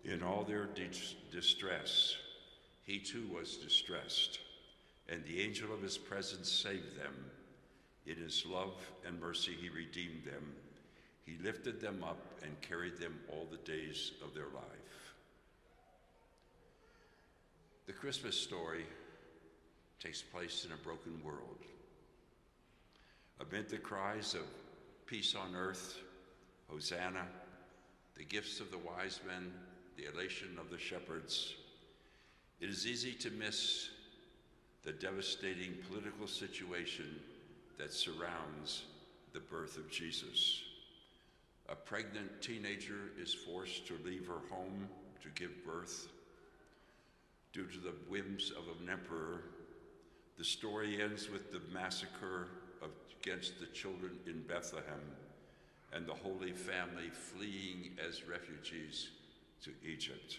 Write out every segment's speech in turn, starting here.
In all their distress, he too was distressed, and the angel of his presence saved them. In his love and mercy he redeemed them. He lifted them up and carried them all the days of their life. The Christmas story takes place in a broken world. Amid the cries of peace on earth, Hosanna, the gifts of the wise men, the elation of the shepherds, it is easy to miss the devastating political situation that surrounds the birth of Jesus. A pregnant teenager is forced to leave her home to give birth. Due to the whims of an emperor, the story ends with the massacre against the children in Bethlehem and the Holy Family fleeing as refugees to Egypt.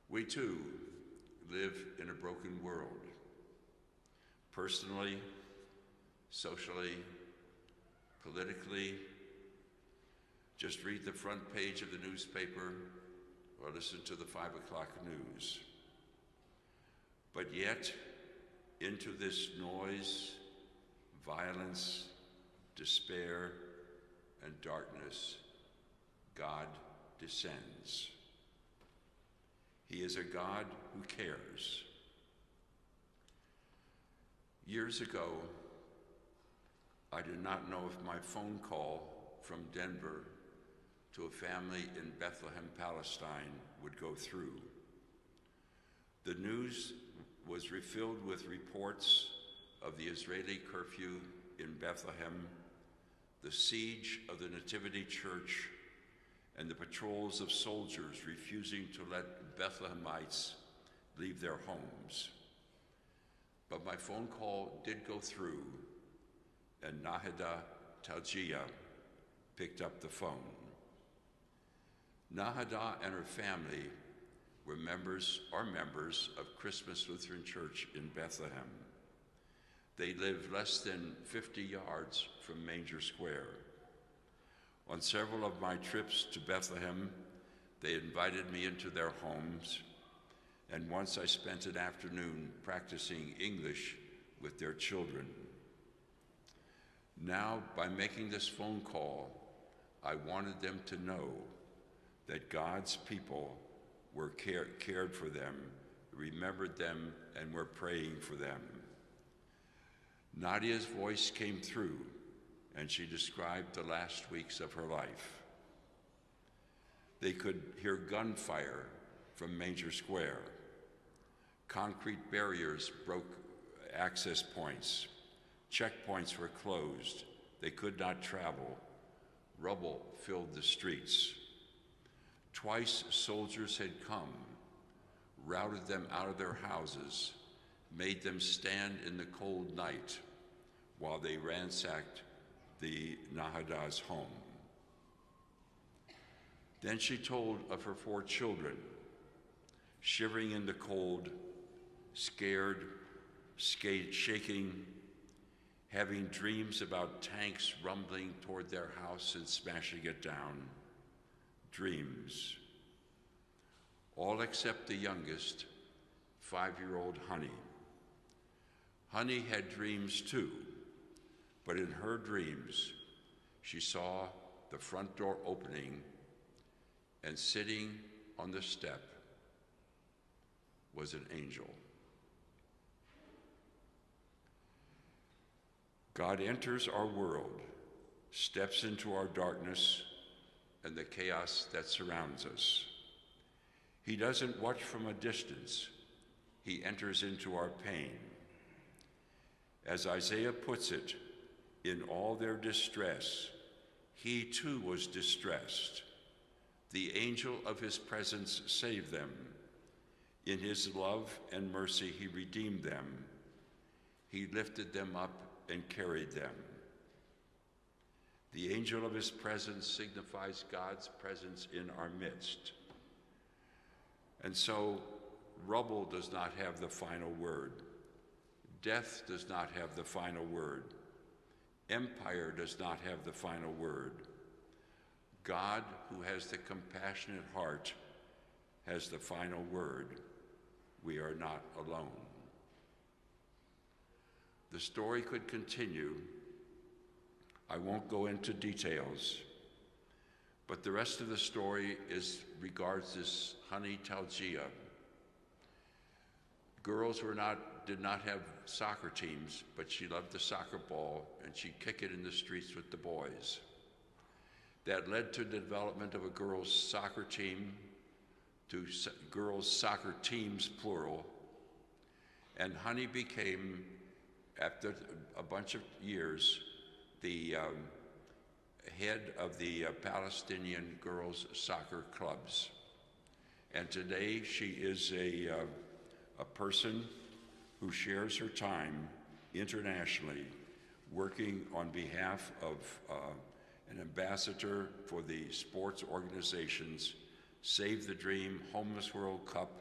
We too live in a broken world. Personally, socially, politically. Just read the front page of the newspaper or listen to the 5 o'clock news. But yet, into this noise, violence, despair, and darkness, God descends. He is a God who cares. Years ago, I did not know if my phone call from Denver to a family in Bethlehem, Palestine would go through. The news was refilled with reports of the Israeli curfew in Bethlehem, the siege of the Nativity Church, and the patrols of soldiers refusing to let Bethlehemites leave their homes. But my phone call did go through, and Nahida Taljia picked up the phone. Nahida and her family are members of Christmas Lutheran Church in Bethlehem. They live less than 50 yards from Manger Square. On several of my trips to Bethlehem, they invited me into their homes, and once I spent an afternoon practicing English with their children. Now, by making this phone call, I wanted them to know that God's people were cared for them, remembered them, and were praying for them. Nadia's voice came through, and she described the last weeks of her life. They could hear gunfire from Manger Square. Concrete barriers broke access points. Checkpoints were closed. They could not travel. Rubble filled the streets. Twice soldiers had come, routed them out of their houses, made them stand in the cold night while they ransacked the Nahida's home. Then she told of her 4 children, shivering in the cold, scared, shaking, having dreams about tanks rumbling toward their house and smashing it down. Dreams. All except the youngest, 5-year-old Honey. Honey had dreams too, but in her dreams, she saw the front door opening, and sitting on the step was an angel. God enters our world, steps into our darkness and the chaos that surrounds us. He doesn't watch from a distance. He enters into our pain. As Isaiah puts it, in all their distress, he too was distressed. The angel of his presence saved them. In his love and mercy, he redeemed them. He lifted them up and carried them. The angel of his presence signifies God's presence in our midst. And so, rubble does not have the final word. Death does not have the final word. Empire does not have the final word. God, who has the compassionate heart, has the final word. We are not alone. The story could continue. I won't go into details, but the rest of the story regards this Honey Talgia. Girls did not have soccer teams, but she loved the soccer ball, and she'd kick it in the streets with the boys. That led to the development of a girls' soccer team, to girls' soccer teams, plural. And Honey became, after a bunch of years, the head of the Palestinian girls' soccer clubs. And today she is a person who shares her time internationally, working on behalf of an ambassador for the sports organizations Save the Dream, Homeless World Cup,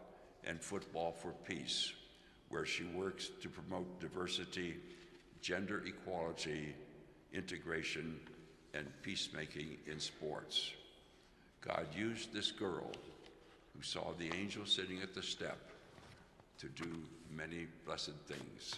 and Football for Peace, where she works to promote diversity, gender equality, integration, and peacemaking in sports. God used this girl who saw the angel sitting at the step to do many blessed things.